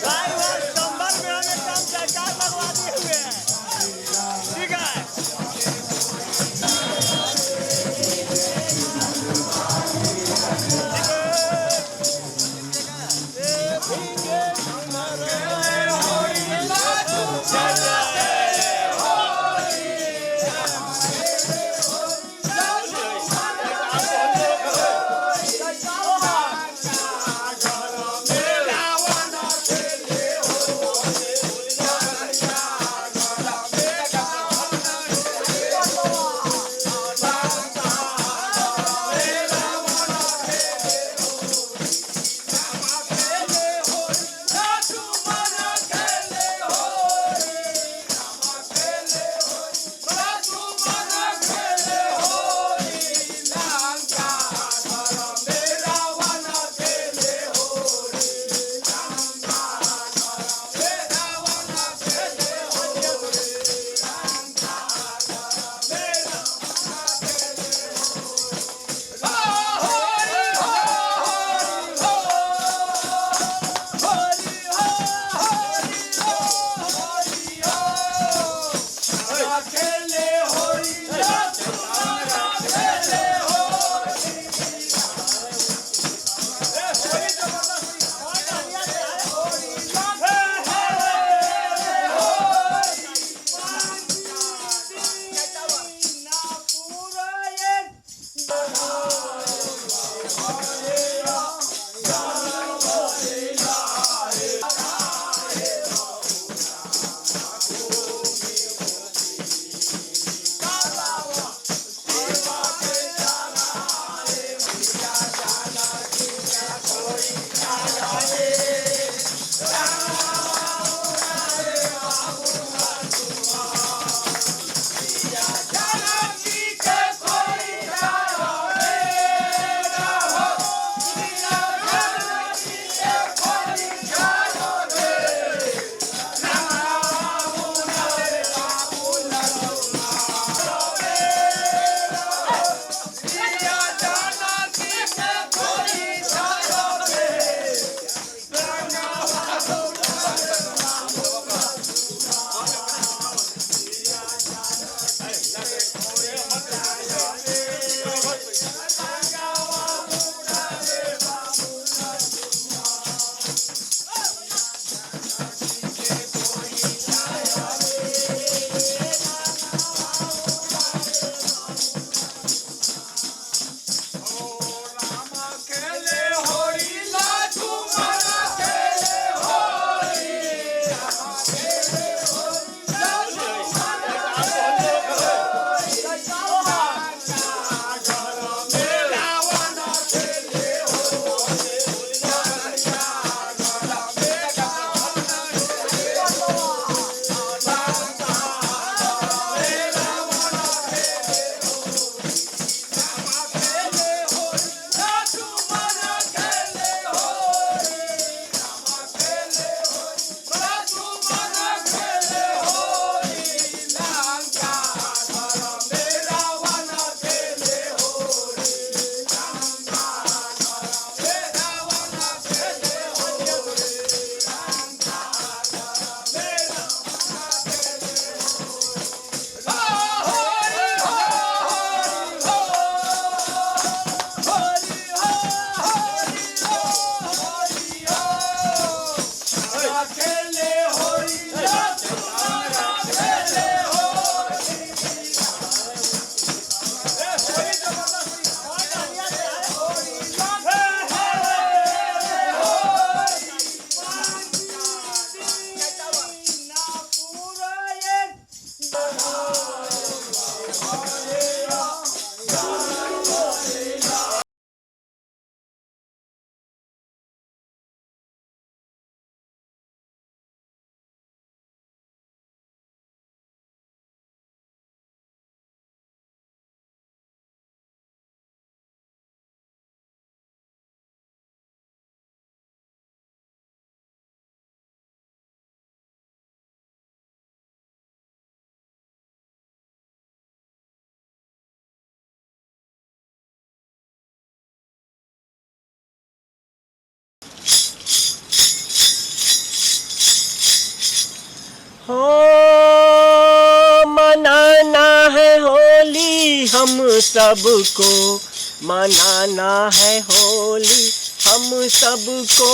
भाई वो संभल में हमें कम सरकार लगवा दिए हुए हैं। ठीक है। हो मनाना है होली हम सबको, मनाना है होली हम सबको,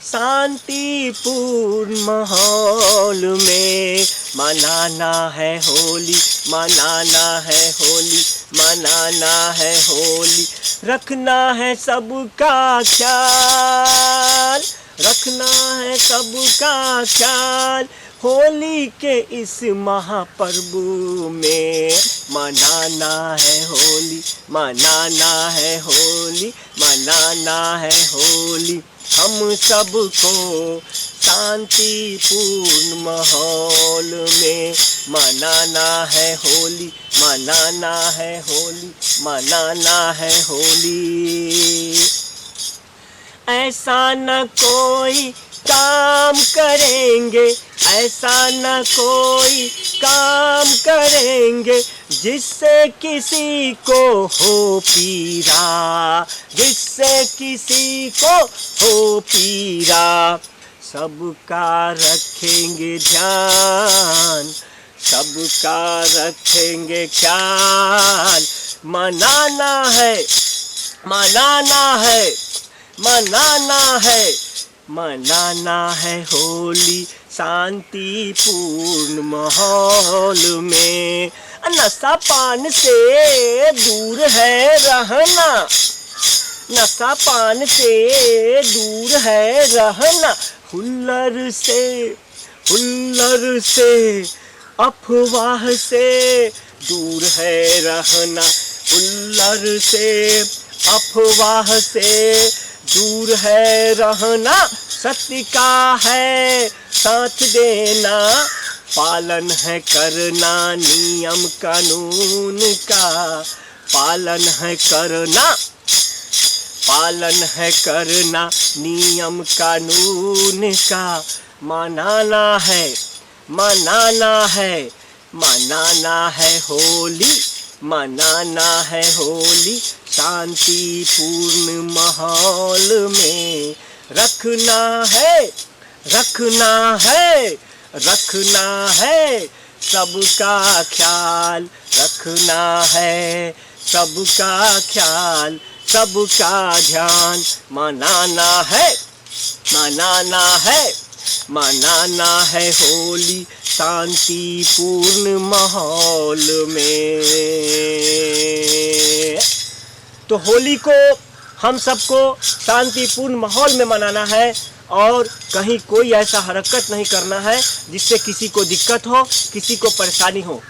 शांतिपूर्ण माहौल में मनाना है होली, मनाना है होली, मनाना है होली। रखना है सबका ख्याल, रखना है सबका ख्याल, होली के इस महापर्व में मनाना है होली, मनाना है होली, मनाना है होली हम सबको, शांतिपूर्ण माहौल में मनाना है होली, मनाना है होली, मनाना है होली। ऐसा न कोई काम करेंगे, ऐसा न कोई काम करेंगे जिससे किसी को हो पीरा, जिससे किसी को हो पीरा। सबका रखेंगे ध्यान, सबका रखेंगे ख्याल, मनाना है, मनाना है, मनाना है, मनाना है होली शांतिपूर्ण माहौल में। नशा पान से दूर है रहना, नशा पान से दूर है रहना, हुल्लड़ से, हुल्लड़ से, अफवाह से दूर है रहना, हुल्लड़ से, अफवाह से दूर है रहना। सत्य का है साथ देना, पालन है करना नियम कानून का, पालन है करना, पालन है करना नियम कानून का। मनाना है, मनाना है, मनाना है होली, मनाना है होली शांतिपूर्ण माहौल में। रखना है, रखना है, रखना है सबका ख्याल, रखना है सबका ख्याल, सबका ध्यान। मनाना है, मनाना है, मनाना है होली शांतिपूर्ण माहौल में। तो होली को हम सबको शांतिपूर्ण माहौल में मनाना है और कहीं कोई ऐसा हरकत नहीं करना है जिससे किसी को दिक्कत हो, किसी को परेशानी हो,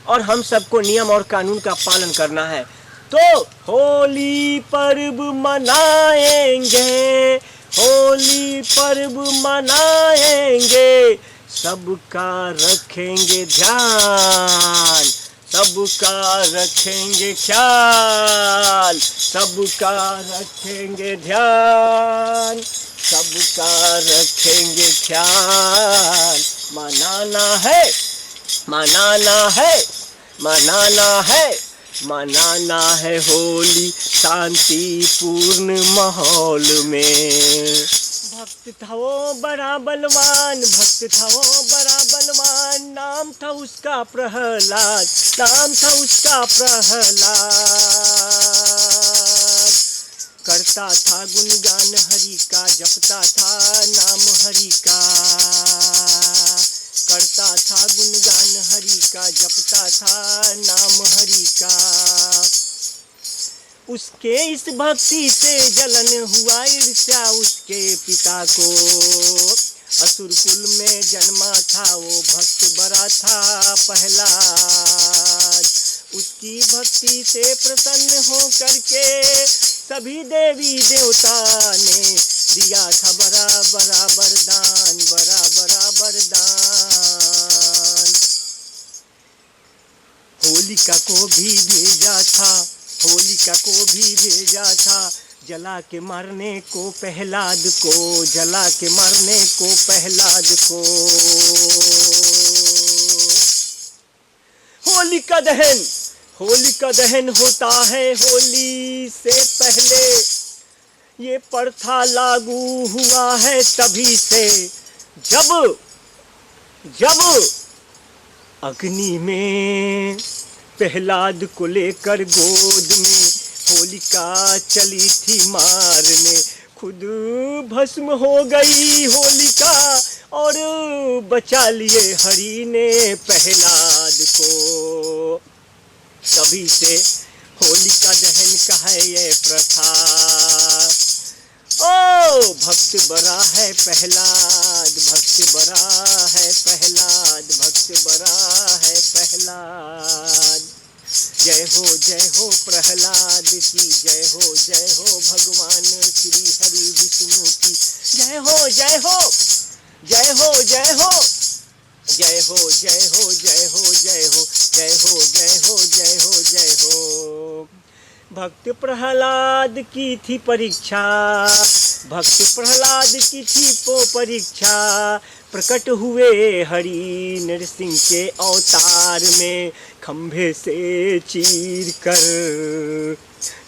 और हम सबको नियम और कानून का पालन करना है। तो होली पर्व मनाएंगे, होली पर्व मनाएंगे, सबका रखेंगे ध्यान, सबका रखेंगे ख्याल, सबका रखेंगे ध्यान, सबका रखेंगे ख्याल। मनाना है, मनाना है, मनाना है, मनाना है होली शांतिपूर्ण माहौल में। भक्त था वो बड़ा बलवान, भक्त था वो बड़ा बलवान, नाम था उसका प्रहलाद, नाम था उसका प्रहलाद। करता था गुणगान हरि का, जपता था नाम हरि का, करता था गुणगान हरि का, जपता था नाम हरि का। उसके इस भक्ति से जलन हुआ ईर्ष्या उसके पिता को, असुर कुल में जन्मा था वो भक्त बड़ा था प्रहलाद। उसकी भक्ति से प्रसन्न हो करके सभी देवी देवता ने दिया था बड़ा बड़ा वरदान, बड़ा बड़ा वरदान। होलिका को भी भेजा था, होलिका को भी भेजा था, जला के मारने को प्रहलाद को, जला के मारने को प्रहलाद को। होलिका दहन, होलिका दहन होता है होली से पहले, ये प्रथा लागू हुआ है तभी से, जब जब अग्नि में प्रहलाद को लेकर गोद में होलिका चली थी मारने, खुद भस्म हो गई होलिका और बचा लिए हरि ने प्रहलाद को। तभी से होलिका दहन का है ये प्रथा। ओ भक्त बड़ा है प्रहलाद, भक्त बड़ा है प्रहलाद, भक्त बड़ा है प्रहलाद। जय हो प्रहलाद की, जय हो भगवान श्री हरि विष्णु की, जय हो जय हो जय हो जय हो जय हो जय हो जय हो जय हो जय हो जय हो जय हो जय हो। भक्त प्रहलाद की थी परीक्षा, भक्त प्रहलाद की थी परीक्षा, प्रकट हुए हरि नरसिंह के अवतार में, खंभे से चीर कर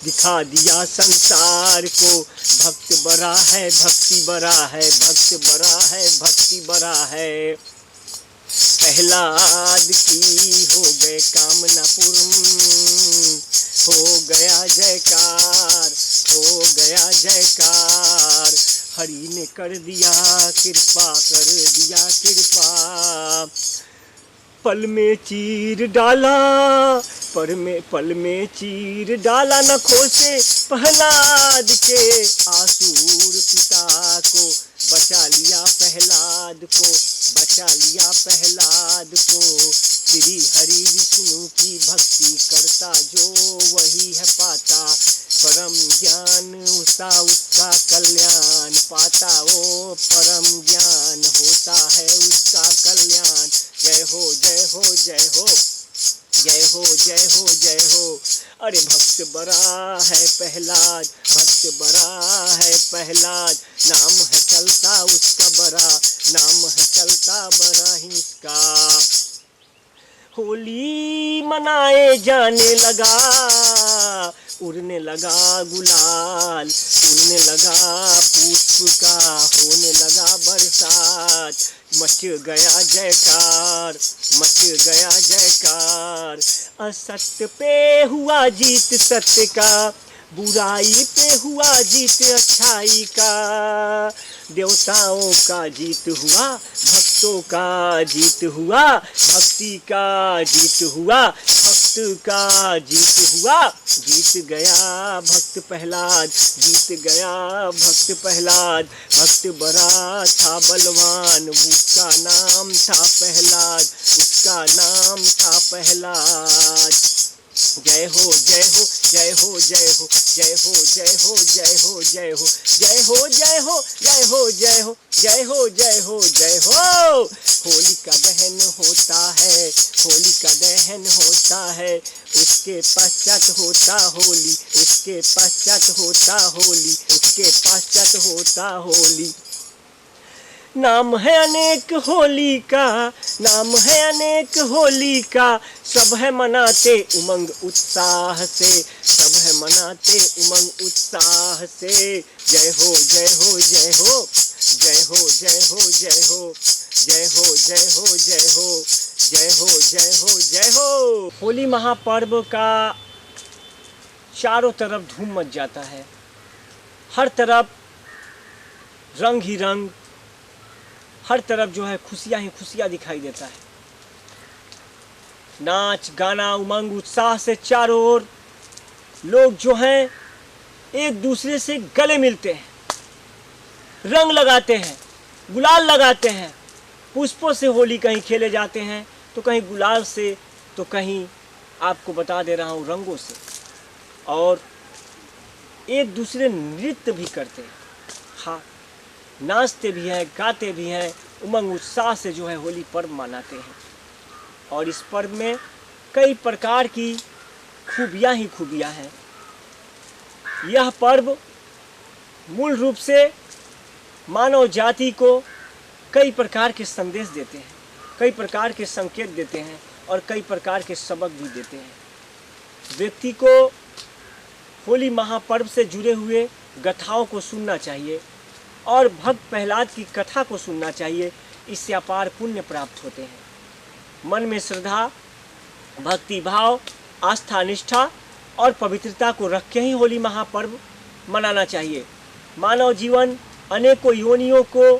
दिखा दिया संसार को। भक्त बड़ा है, भक्ति बड़ा है, भक्त बड़ा है, भक्ति बड़ा है। प्रहलाद की हो गए कामना पूर्ण, हो गया जयकार, हो गया जयकार। हरि ने कर दिया कृपा, कर दिया कृपा। पल में चीर डाला, पल में चीर डाला नखों से प्रहलाद के, आसुर पिता को बचा लिया प्रहलाद को, बचा लिया प्रहलाद को। श्री हरि विष्णु की भक्ति करता जो वही है पाता, परम ज्ञान उसका कल्याण पाता, ओ परम ज्ञान होता है उसका कल्याण। जय हो जय हो जय हो जय हो जय हो जय हो। अरे भक्त बड़ा है प्रहलाद, भक्त बड़ा है प्रहलाद, नाम है चलता उसका बड़ा, नाम है चलता बड़ा ही इसका। होली मनाए जाने लगा, उड़ने लगा गुलाल, उड़ने लगा पुष्प का, होने लगा बरसात, मच गया जयकार, मच गया जयकार। असत्य पे हुआ जीत सत्य का, बुराई पे हुआ जीत अच्छाई का, देवताओं का जीत हुआ, भक्तों का जीत हुआ, भक्ति का जीत हुआ, भक्त का जीत हुआ। जीत गया भक्त प्रहलाद, जीत गया भक्त प्रहलाद। भक्त बड़ा था बलवान, उसका नाम था प्रहलाद, उसका नाम था प्रहलाद। जय हो जय हो जय हो जय हो जय हो जय हो जय हो जय हो जय हो जय हो जय हो जय हो जय हो जय हो जय हो। होलिका दहन होता है, होलिका दहन होता है, उसके पश्चात होता होली, उसके पश्चात होता होली, उसके पश्चात होता होली। नाम है अनेक होली का, नाम है अनेक होली का, सब है मनाते उमंग उत्साह से, सब है मनाते उमंग उत्साह से। जय हो जय हो जय हो जय हो जय हो जय हो जय हो जय हो जय हो जय हो जय हो जय हो। होली महापर्व का चारों तरफ धूम मच जाता है, हर तरफ रंग ही रंग, हर तरफ जो है खुशियाँ ही खुशियाँ दिखाई देता है। नाच गाना उमंग उत्साह से चारों ओर लोग जो हैं एक दूसरे से गले मिलते हैं, रंग लगाते हैं, गुलाल लगाते हैं। पुष्पों से होली कहीं खेले जाते हैं, तो कहीं गुलाल से, तो कहीं आपको बता दे रहा हूँ रंगों से। और एक दूसरे नृत्य भी करते हैं, हाँ नाचते भी हैं, गाते भी हैं, उमंग उत्साह से जो है होली पर्व मनाते हैं। और इस पर्व में कई प्रकार की खूबियाँ ही खूबियाँ हैं। यह पर्व मूल रूप से मानव जाति को कई प्रकार के संदेश देते हैं, कई प्रकार के संकेत देते हैं और कई प्रकार के सबक भी देते हैं। व्यक्ति को होली महापर्व से जुड़े हुए गाथाओं को सुनना चाहिए और भक्त प्रहलाद की कथा को सुनना चाहिए, इससे अपार पुण्य प्राप्त होते हैं। मन में श्रद्धा, भक्ति भाव, आस्था, निष्ठा और पवित्रता को रख के ही होली महापर्व मनाना चाहिए। मानव जीवन अनेकों योनियों को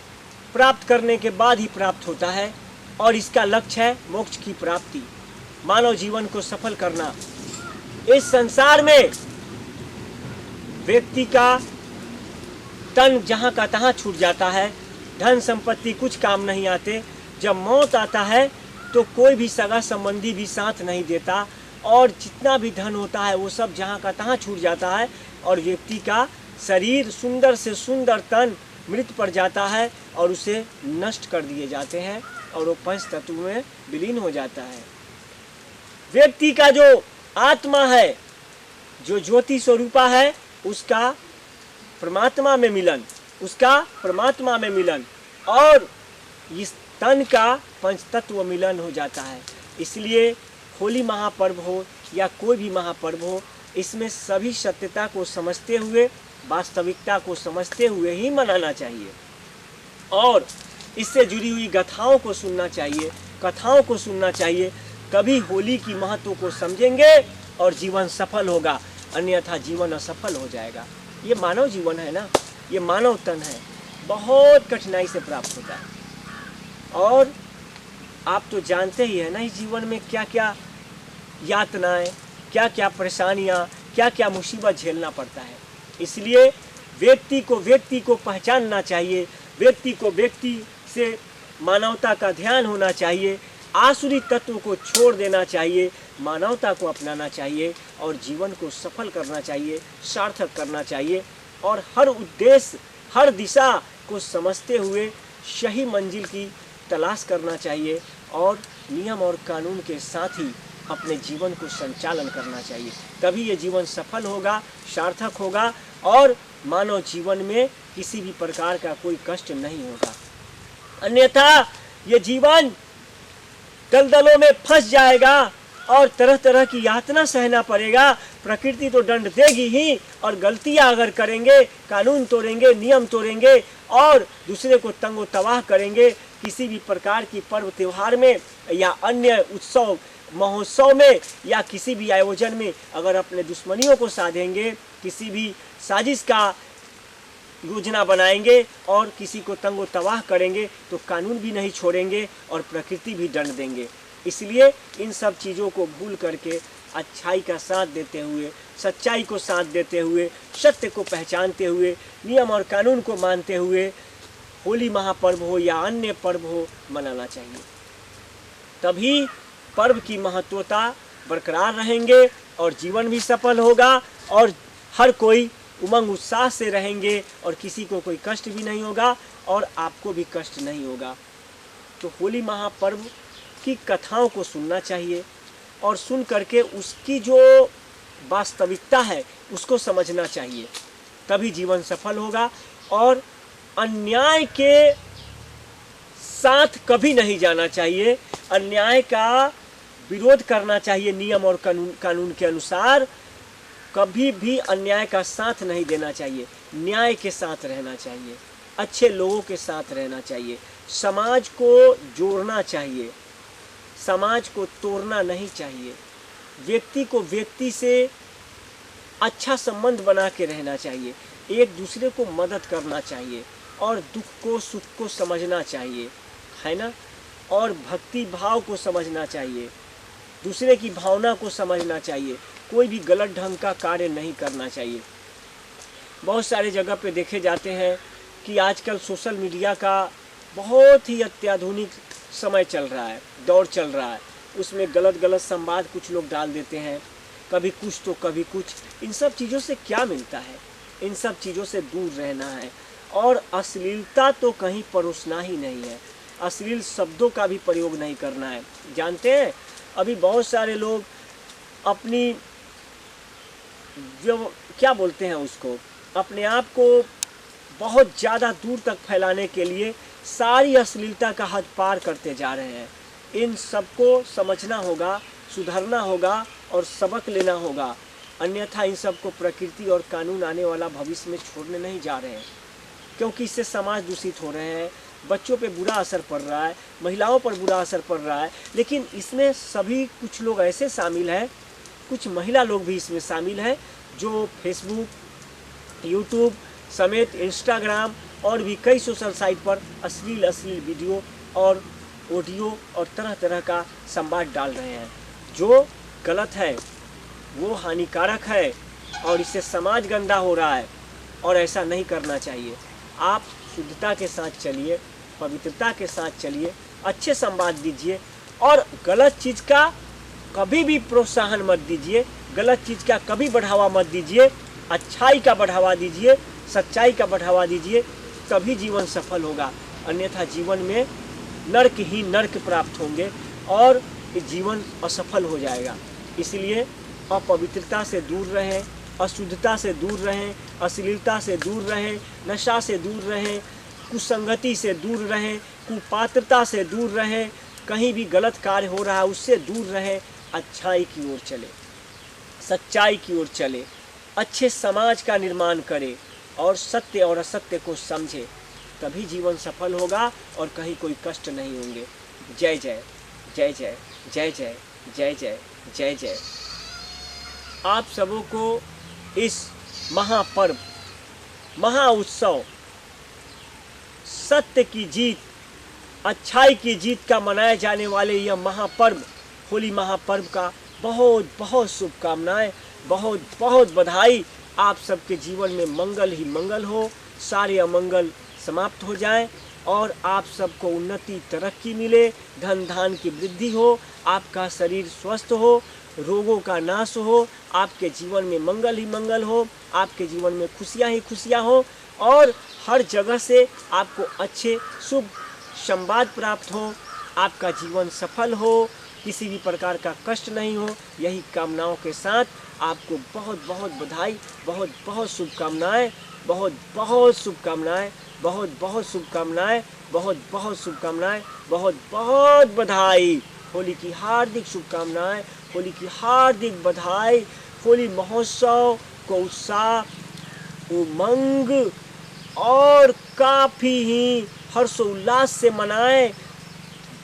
प्राप्त करने के बाद ही प्राप्त होता है और इसका लक्ष्य है मोक्ष की प्राप्ति, मानव जीवन को सफल करना। इस संसार में व्यक्ति का तन जहाँ का तहाँ छूट जाता है, धन संपत्ति कुछ काम नहीं आते। जब मौत आता है तो कोई भी सगा संबंधी भी साथ नहीं देता और जितना भी धन होता है वो सब जहाँ का तहाँ छूट जाता है और व्यक्ति का शरीर, सुंदर से सुंदर तन मृत पड़ जाता है और उसे नष्ट कर दिए जाते हैं और वो पंच तत्व में विलीन हो जाता है। व्यक्ति का जो आत्मा है, जो ज्योति स्वरूपा है, उसका परमात्मा में मिलन, और इस तन का पंच तत्व मिलन हो जाता है। इसलिए होली महापर्व हो या कोई भी महापर्व हो, इसमें सभी सत्यता को समझते हुए, वास्तविकता को समझते हुए ही मनाना चाहिए और इससे जुड़ी हुई गाथाओं को सुनना चाहिए, कथाओं को सुनना चाहिए। कभी होली की महत्व को समझेंगे और जीवन सफल होगा, अन्यथा जीवन असफल हो जाएगा। ये मानव जीवन है ना, ये मानव तन है, बहुत कठिनाई से प्राप्त होता है और आप तो जानते ही है ना इस जीवन में क्या क्या यातनाएं, क्या क्या परेशानियां, क्या क्या मुसीबत झेलना पड़ता है। इसलिए व्यक्ति को पहचानना चाहिए, व्यक्ति को व्यक्ति से मानवता का ध्यान होना चाहिए, आसुरी तत्व को छोड़ देना चाहिए, मानवता को अपनाना चाहिए और जीवन को सफल करना चाहिए, सार्थक करना चाहिए और हर उद्देश्य, हर दिशा को समझते हुए सही मंजिल की तलाश करना चाहिए और नियम और कानून के साथ ही अपने जीवन को संचालन करना चाहिए। तभी ये जीवन सफल होगा, सार्थक होगा और मानव जीवन में किसी भी प्रकार का कोई कष्ट नहीं होगा। अन्यथा ये जीवन दलदलों में फंस जाएगा और तरह तरह की यातना सहना पड़ेगा। प्रकृति तो दंड देगी ही और गलतियां अगर करेंगे, कानून तोड़ेंगे, नियम तोड़ेंगे और दूसरे को तंगो तबाह करेंगे, किसी भी प्रकार की पर्व त्योहार में या अन्य उत्सव महोत्सव में या किसी भी आयोजन में अगर अपने दुश्मनियों को साधेंगे, किसी भी साजिश का योजना बनाएंगे और किसी को तंगो तबाह करेंगे तो कानून भी नहीं छोड़ेंगे और प्रकृति भी दंड देंगे। इसलिए इन सब चीज़ों को भूल करके अच्छाई का साथ देते हुए, सच्चाई को साथ देते हुए, सत्य को पहचानते हुए, नियम और कानून को मानते हुए होली महापर्व हो या अन्य पर्व हो मनाना चाहिए। तभी पर्व की महत्वता बरकरार रहेंगे और जीवन भी सफल होगा और हर कोई उमंग उत्साह से रहेंगे और किसी को कोई कष्ट भी नहीं होगा और आपको भी कष्ट नहीं होगा। तो होली महापर्व की कथाओं को सुनना चाहिए और सुन करके उसकी जो वास्तविकता है उसको समझना चाहिए, तभी जीवन सफल होगा। और अन्याय के साथ कभी नहीं जाना चाहिए, अन्याय का विरोध करना चाहिए, नियम और कानून के अनुसार कभी भी अन्याय का साथ नहीं देना चाहिए, न्याय के साथ रहना चाहिए, अच्छे लोगों के साथ रहना चाहिए, समाज को जोड़ना चाहिए, समाज को तोड़ना नहीं चाहिए, व्यक्ति को व्यक्ति से अच्छा संबंध बना के रहना चाहिए, एक दूसरे को मदद करना चाहिए और दुख को सुख को समझना चाहिए, है ना, और भक्ति भाव को समझना चाहिए, दूसरे की भावना को समझना चाहिए, कोई भी गलत ढंग का कार्य नहीं करना चाहिए। बहुत सारे जगह पे देखे जाते हैं कि आजकल सोशल मीडिया का बहुत ही अत्याधुनिक समय चल रहा है, दौर चल रहा है, उसमें गलत गलत संवाद कुछ लोग डाल देते हैं, कभी कुछ तो कभी कुछ। इन सब चीज़ों से क्या मिलता है? इन सब चीज़ों से दूर रहना है और अश्लीलता तो कहीं परोसना ही नहीं है, अश्लील शब्दों का भी प्रयोग नहीं करना है। जानते हैं अभी बहुत सारे लोग अपनी जो क्या बोलते हैं उसको, अपने आप को बहुत ज़्यादा दूर तक फैलाने के लिए सारी अश्लीलता का हद पार करते जा रहे हैं। इन सबको समझना होगा, सुधरना होगा और सबक लेना होगा, अन्यथा इन सबको प्रकृति और कानून आने वाला भविष्य में छोड़ने नहीं जा रहे हैं, क्योंकि इससे समाज दूषित हो रहे हैं, बच्चों पे बुरा असर पड़ रहा है, महिलाओं पर बुरा असर पड़ रहा है। लेकिन इसमें सभी कुछ लोग ऐसे शामिल हैं, कुछ महिला लोग भी इसमें शामिल हैं, जो फेसबुक, यूट्यूब समेत इंस्टाग्राम और भी कई सोशल साइट पर अश्लील वीडियो और ऑडियो और तरह तरह का संवाद डाल रहे हैं, जो गलत है, वो हानिकारक है और इससे समाज गंदा हो रहा है और ऐसा नहीं करना चाहिए। आप शुद्धता के साथ चलिए, पवित्रता के साथ चलिए, अच्छे संवाद दीजिए और गलत चीज़ का कभी भी प्रोत्साहन मत दीजिए, गलत चीज़ का कभी बढ़ावा मत दीजिए, अच्छाई का बढ़ावा दीजिए, सच्चाई का बढ़ावा दीजिए, तभी जीवन सफल होगा। अन्यथा जीवन में नर्क ही नर्क प्राप्त होंगे और जीवन असफल हो जाएगा। इसलिए अपवित्रता से दूर रहें, अशुद्धता से दूर रहें, अश्लीलता से दूर रहें, नशा से दूर रहें, कुसंगति से दूर रहें, कुपात्रता से दूर रहें, कहीं भी गलत कार्य हो रहा है उससे दूर रहें, अच्छाई की ओर चले, सच्चाई की ओर चले, अच्छे समाज का निर्माण करें और सत्य और असत्य को समझे, तभी जीवन सफल होगा और कहीं कोई कष्ट नहीं होंगे। जय जय जय जय जय जय जय जय जय जय। आप सबों को इस महापर्व, महाउत्सव, सत्य की जीत, अच्छाई की जीत का मनाए जाने वाले यह महापर्व, होली महापर्व का बहुत बहुत शुभकामनाएं, बहुत बहुत बधाई। आप सबके जीवन में मंगल ही मंगल हो, सारे अमंगल समाप्त हो जाएं और आप सबको उन्नति, तरक्की मिले, धन धान की वृद्धि हो, आपका शरीर स्वस्थ हो, रोगों का नाश हो, आपके जीवन में मंगल ही मंगल हो, आपके जीवन में खुशियां ही खुशियां हो और हर जगह से आपको अच्छे शुभ संवाद प्राप्त हो, आपका जीवन सफल हो, किसी भी प्रकार का कष्ट नहीं हो। यही कामनाओं के साथ आपको बहुत बहुत बधाई, बहुत बहुत शुभकामनाएं, बहुत बहुत शुभकामनाएं, बहुत बहुत शुभकामनाएं, बहुत बहुत शुभकामनाएं, बहुत बहुत बधाई। होली की हार्दिक शुभकामनाएं, होली की हार्दिक बधाई। होली महोत्सव को उत्साह, उमंग और काफ़ी ही हर्षोल्लास से मनाएं,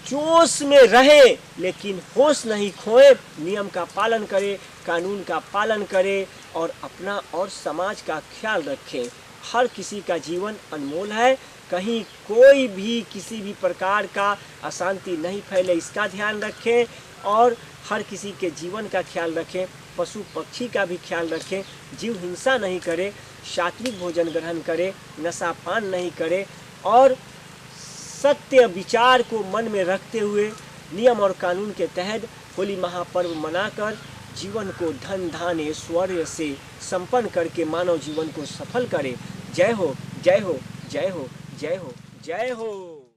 जोश में रहें लेकिन होश नहीं खोएं, नियम का पालन करें, कानून का पालन करें और अपना और समाज का ख्याल रखें। हर किसी का जीवन अनमोल है, कहीं कोई भी किसी भी प्रकार का अशांति नहीं फैले, इसका ध्यान रखें और हर किसी के जीवन का ख्याल रखें, पशु पक्षी का भी ख्याल रखें, जीव हिंसा नहीं करें, सात्विक भोजन ग्रहण करें, नशा पान नहीं करें और सत्य विचार को मन में रखते हुए नियम और कानून के तहत होली महापर्व मनाकर जीवन को धन धान ऐश्वर्य से संपन्न करके मानव जीवन को सफल करे। जय हो जय हो जय हो जय हो जय हो।